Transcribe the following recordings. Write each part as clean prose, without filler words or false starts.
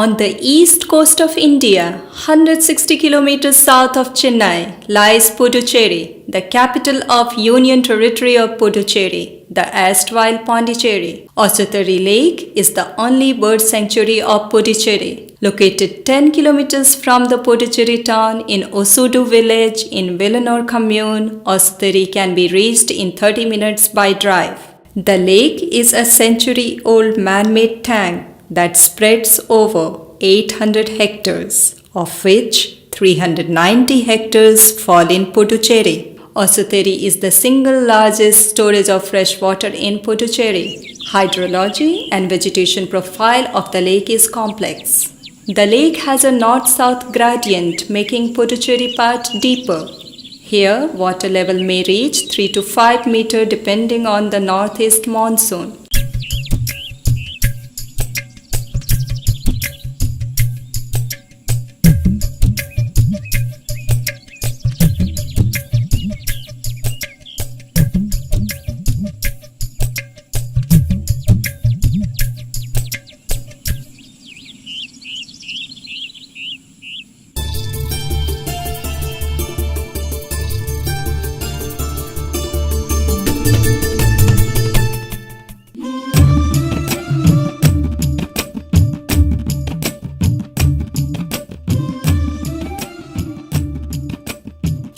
On the east coast of India, 160 kilometers south of Chennai, lies Puducherry, the capital of Union Territory of Puducherry, the erstwhile Pondicherry. Osuteri Lake is the only bird sanctuary of Puducherry. Located 10 kilometers from the Puducherry town in Osudu village in Villanur commune, Ousteri can be reached in 30 minutes by drive. The lake is a century-old man-made tank that spreads over 800 hectares, of which 390 hectares fall in Puducherry. Osuteri is the single largest storage of fresh water in Puducherry. Hydrology and vegetation profile of the lake is complex. The lake has a north-south gradient, making Puducherry part deeper. Here, water level may reach 3 to 5 meters depending on the northeast monsoon.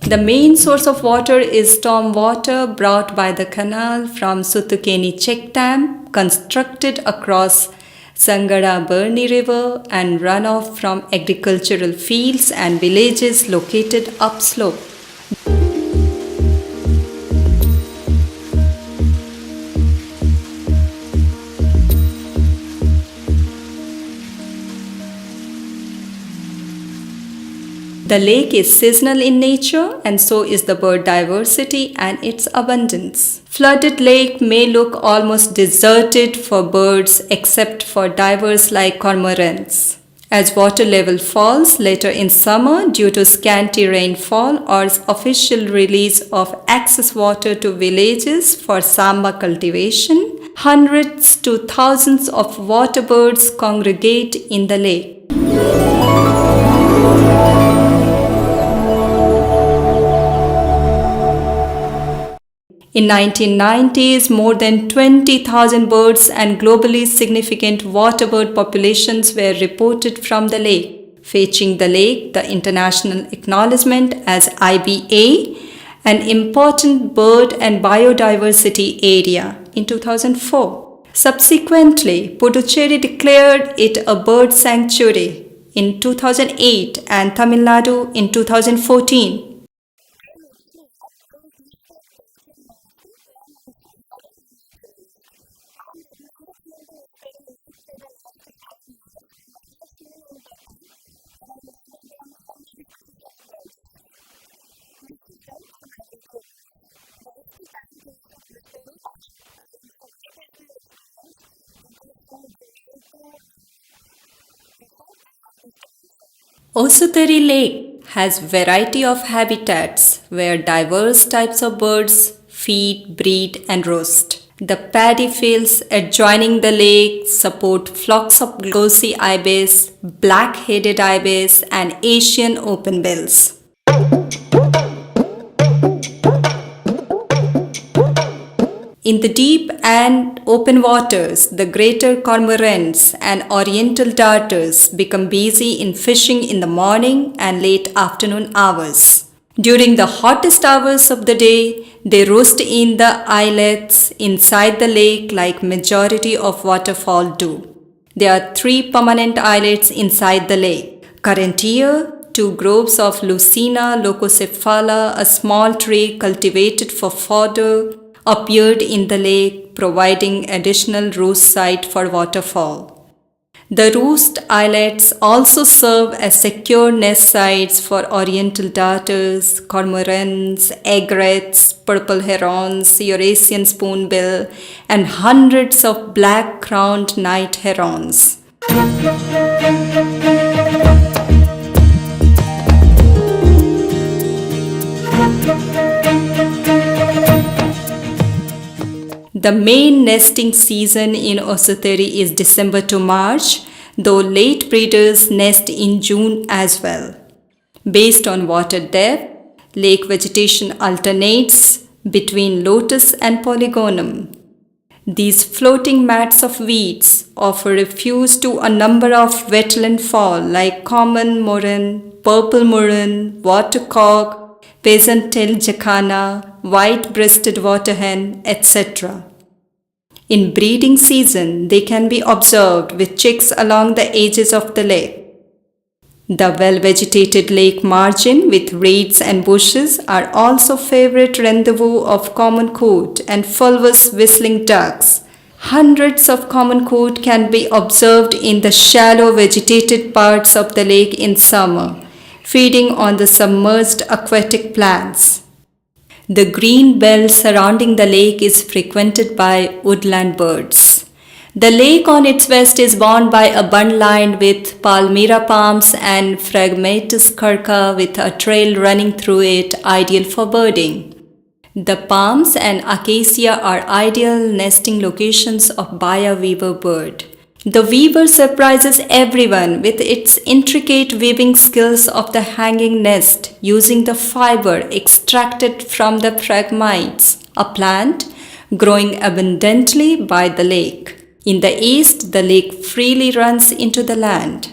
The main source of water is storm water brought by the canal from Sutukeni check dam, constructed across Sangara Burni River, and runoff from agricultural fields and villages located upslope. The lake is seasonal in nature, and so is the bird diversity and its abundance. Flooded lake may look almost deserted for birds except for divers like cormorants. As water level falls later in summer due to scanty rainfall or official release of excess water to villages for samba cultivation, hundreds to thousands of water birds congregate in the lake. In 1990s, more than 20,000 birds and globally significant water bird populations were reported from the lake, fetching the lake the international acknowledgement as IBA, an important bird and biodiversity area, in 2004. Subsequently, Puducherry declared it a bird sanctuary in 2008 and Tamil Nadu in 2014. Osuteri Lake has variety of habitats where diverse types of birds feed, breed and roost. The paddy fields adjoining the lake support flocks of glossy ibis, black-headed ibis and Asian openbills. In the deep and open waters, the greater cormorants and oriental darters become busy in fishing in the morning and late afternoon hours. During the hottest hours of the day, they roost in the islets inside the lake like majority of waterfowl do. There are 3 permanent islets inside the lake. Current year, 2 groves of Lucina lococephala, a small tree cultivated for fodder, appeared in the lake, providing additional roost site for waterfowl. The roost islets also serve as secure nest sites for oriental darters, cormorants, egrets, purple herons, Eurasian spoonbill, and hundreds of black-crowned night herons. The main nesting season in Osuteri is December to March. though late breeders nest in June as well. Based on water depth, lake vegetation alternates between lotus and polygonum. These floating mats of weeds offer refuge to a number of wetland fowl like common moran, purple moran, watercock, peasant-tailed jacana, white-breasted waterhen, etc. In breeding season, they can be observed with chicks along the edges of the lake. The well-vegetated lake margin with reeds and bushes are also favorite rendezvous of common coot and fulvous whistling ducks. Hundreds of common coot can be observed in the shallow vegetated parts of the lake in summer, feeding on the submerged aquatic plants. The green belt surrounding the lake is frequented by woodland birds. The lake on its west is bound by a bund lined with palmyra palms and Phragmites curca with a trail running through it, ideal for birding. The palms and acacia are ideal nesting locations of Baya weaver bird. The weaver surprises everyone with its intricate weaving skills of the hanging nest using the fiber extracted from the Phragmites, a plant growing abundantly by the lake. In the east, the lake freely runs into the land.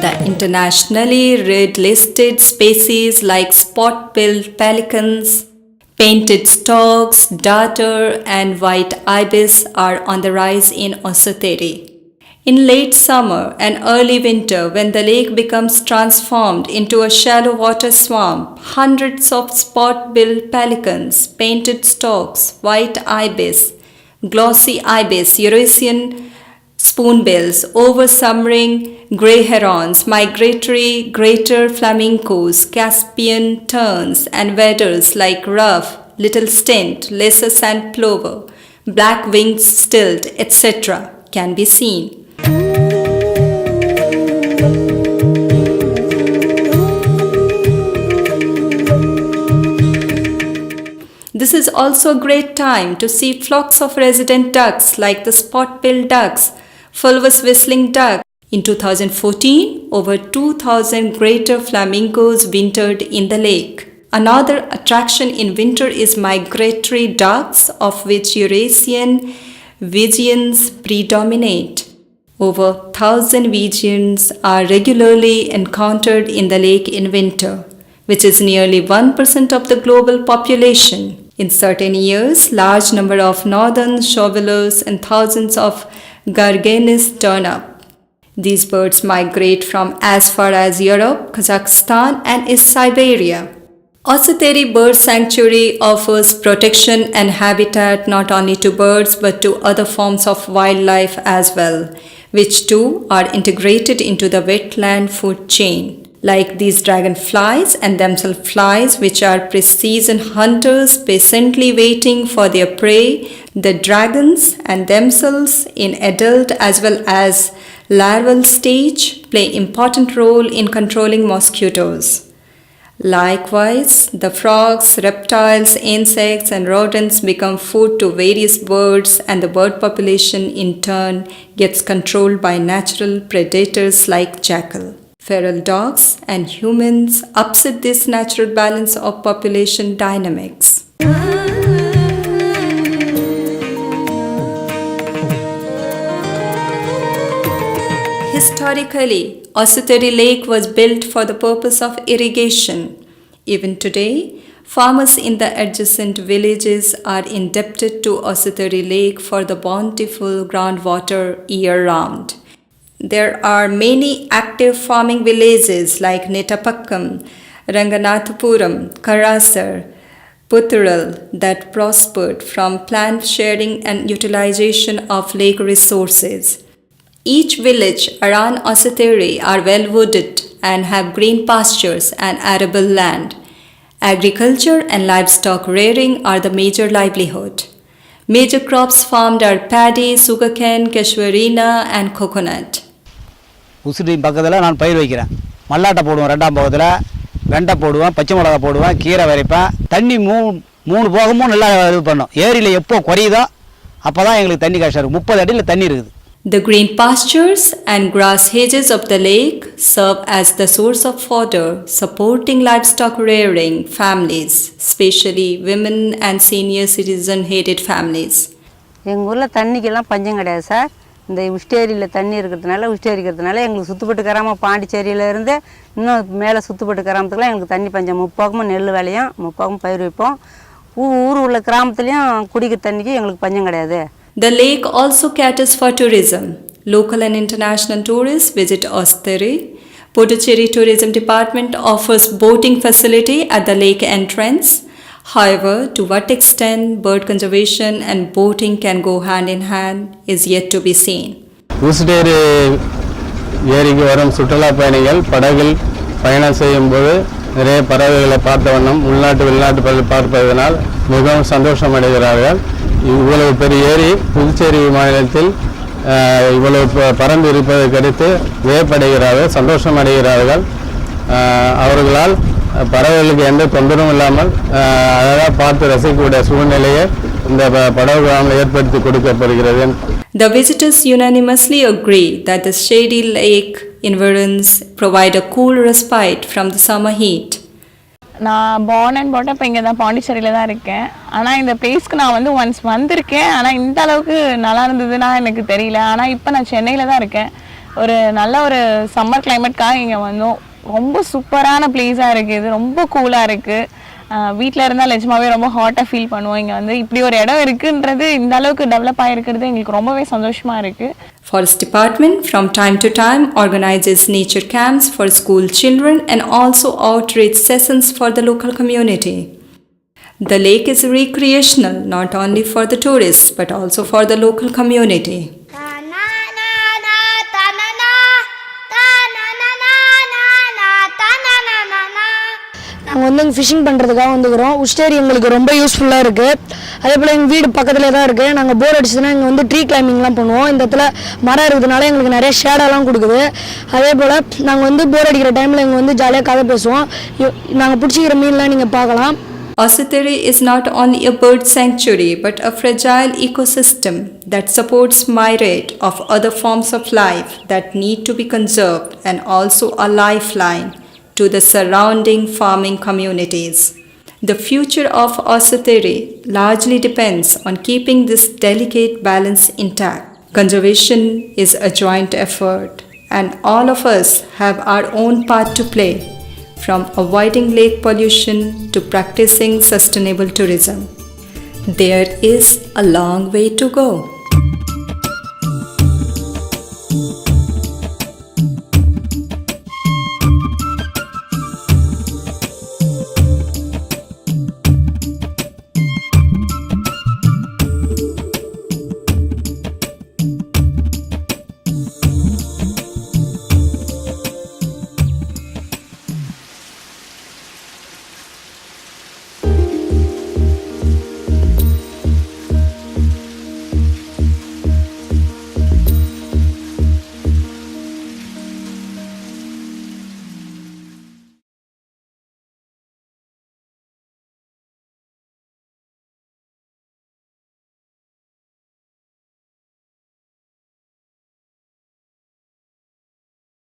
The internationally red-listed species like spot-billed pelicans, painted storks, darter, and white ibis are on the rise in Osuteri. In late summer and early winter, when the lake becomes transformed into a shallow water swamp, hundreds of spot-billed pelicans, painted storks, white ibis, glossy ibis, Eurasian spoonbills, over-summering grey herons, migratory greater flamingos, Caspian terns, and waders like ruff, little stint, lesser sand plover, black-winged stilt, etc. can be seen. This is also a great time to see flocks of resident ducks like the spot-billed ducks, fulvous whistling duck. In 2014, over 2,000 greater flamingos wintered in the lake. Another attraction in winter is migratory ducks, of which Eurasian Vigians predominate. Over 1,000 Vigians are regularly encountered in the lake in winter, which is nearly 1% of the global population. In certain years, large number of northern shovelers and thousands of garganis turn up. These birds migrate from as far as Europe, Kazakhstan, and East Siberia. Osuteri Bird Sanctuary offers protection and habitat not only to birds but to other forms of wildlife as well, which too are integrated into the wetland food chain, like these dragonflies and themselves flies, which are pre-season hunters patiently waiting for their prey. The dragons and themselves in adult as well as larval stage play important role in controlling mosquitoes. Likewise, the frogs, reptiles, insects, and rodents become food to various birds, and the bird population in turn gets controlled by natural predators like jackal. Feral dogs and humans upset this natural balance of population dynamics. Historically, Osuteri Lake was built for the purpose of irrigation. Even today, farmers in the adjacent villages are indebted to Osuteri Lake for the bountiful groundwater year-round. There are many active farming villages like Netapakkam, Ranganathapuram, Karasar, Puthural that prospered from plant sharing and utilization of lake resources. Each village around Osuteri are well wooded and have green pastures and arable land. Agriculture and livestock rearing are the major livelihood. Major crops farmed are paddy, sugarcane, casuarina, and coconut. Ousteri பக்கத்துல நான் பயிர் வைக்கிறேன். மல்லாட்டை போடுவேன், ரெண்டாம் பக்கத்துல வெண்டை போடுவேன், பச்சை மிளகாய் போடுவேன், கீரை வரைப்பேன். தண்ணி 3 போகமும் நல்லா இது பண்ணோம். ஏரியில் எப்போ குறையுதோ அப்போ தான் எங்களுக்கு தண்ணி கஷ்டம் இருக்குது. 30 அடியில் தண்ணி இருக்குது. The green pastures and grass hedges of the lake serve as the source of fodder, supporting livestock rearing families, especially women and senior citizen-headed families. எங்கள் ஊரில் தண்ணிக்கெல்லாம் பஞ்சம் கிடையாது சார். இந்த உஸ்டேரியில் தண்ணி இருக்கிறதுனால எங்களுக்கு சுற்றுப்பட்டு கிராமம் பாண்டிச்சேரியிலேருந்து இன்னும் மேலே சுற்றுப்பட்டு கிராமத்துக்குலாம் எங்களுக்கு தண்ணி பஞ்சம். 3 பக்கமும் நெல் விளையும், 3 பக்கமும் பயிர் வைப்போம். ஊர் உள்ள கிராமத்துலேயும் குடிக்கிற தண்ணிக்கு எங்களுக்கு பஞ்சம் கிடையாது. The lake also caters for tourism. Local and international tourists visit Ousteri. Puducherry Tourism Department offers boating facility at the lake entrance. However, to what extent bird conservation and boating can go hand in hand is yet to be seen. Ousteri ஏரிக்கு வரும் சுற்றுலா பயணிகள் படகில் பயணம் செய்யும்போது நிறைய பறவைகளை பார்த்த வண்ணம் உள்நாட்டு வெளிநாட்டு பறவைகள் பார்ப்பதனால் மிகவும் சந்தோஷம் அடைகிறார்கள். இவ்வளவு பெரிய ஏரி புதுச்சேரி மாநிலத்தில் இவ்வளவு பறந்து இருப்பதை கருத்து வியப்படைகிறார்கள், சந்தோஷம் அடைகிறார்கள். அவர்களால் பறவைகளுக்கு எந்த தொந்தரவும் இல்லாமல் அழகாக பார்த்து ரசிக்கக்கூடிய சூழ்நிலையை இந்த படகு கிராமத்தில் ஏற்படுத்தி கொடுக்கப்படுகிறது. The visitors unanimously agree that the shady lake environs provide a cool respite from the summer heat. நான் born and brought up இங்கே தான் பாண்டிச்சேரியில் தான் இருக்கேன். ஆனால் இந்த பிளேஸ்க்கு நான் வந்து ஒன்ஸ் வந்திருக்கேன். ஆனால் இந்த அளவுக்கு நல்லா இருந்ததுன்னா எனக்கு தெரியல. ஆனால் இப்போ நான் சென்னையில் தான் இருக்கேன். ஒரு நல்ல ஒரு சம்மர் கிளைமேட்காக இங்கே வந்தோம். ரொம்ப சூப்பரான பிளேஸாக இருக்குது, இது ரொம்ப கூலாக இருக்குது. வீட்டில் இருந்தால் நிஜமாவே ரொம்ப ஹாட்டாக ஃபீல் பண்ணுவோம். இங்கே வந்து இப்படி ஒரு இடம் இருக்குன்றது இந்த அளவுக்கு டெவலப் ஆகிருக்கிறது எங்களுக்கு ரொம்பவே சந்தோஷமாக இருக்குது. Forest Department from time to time organizes nature camps for school children and also outreach sessions for the local community. The lake is recreational not only for the tourists but also for the local community. நாங்கள் வந்து இங்கே phishing பண்ணுறதுக்காக வந்துக்கிறோம். உஸ்டேரி எங்களுக்கு ரொம்ப யூஸ்ஃபுல்லாக இருக்குது. அதே போல் எங்கள் வீடு பக்கத்துலேயே தான் இருக்குது. நாங்கள் போர் அடிச்சதுன்னா இங்கே வந்து ட்ரீ கிளைம்பிங்லாம் பண்ணுவோம். இந்த இடத்துல மரம் இருக்கிறதுனால எங்களுக்கு நிறைய ஷேடெல்லாம் கொடுக்குது. அதே போல் நாங்கள் வந்து போர் அடிக்கிற டைமில் இங்கே வந்து ஜாலியாக கதை பேசுவோம். நாங்கள் பிடிச்சிக்கிற மீன்லாம் நீங்கள் பார்க்கலாம். Osuteri is not only a bird sanctuary but a fragile ecosystem that supports myriad of other forms of life that need to be conserved and also a lifeline to the surrounding farming communities. The future of Osuteri largely depends on keeping this delicate balance intact. Conservation is a joint effort and all of us have our own part to play, from avoiding lake pollution to practicing sustainable tourism. There is a long way to go.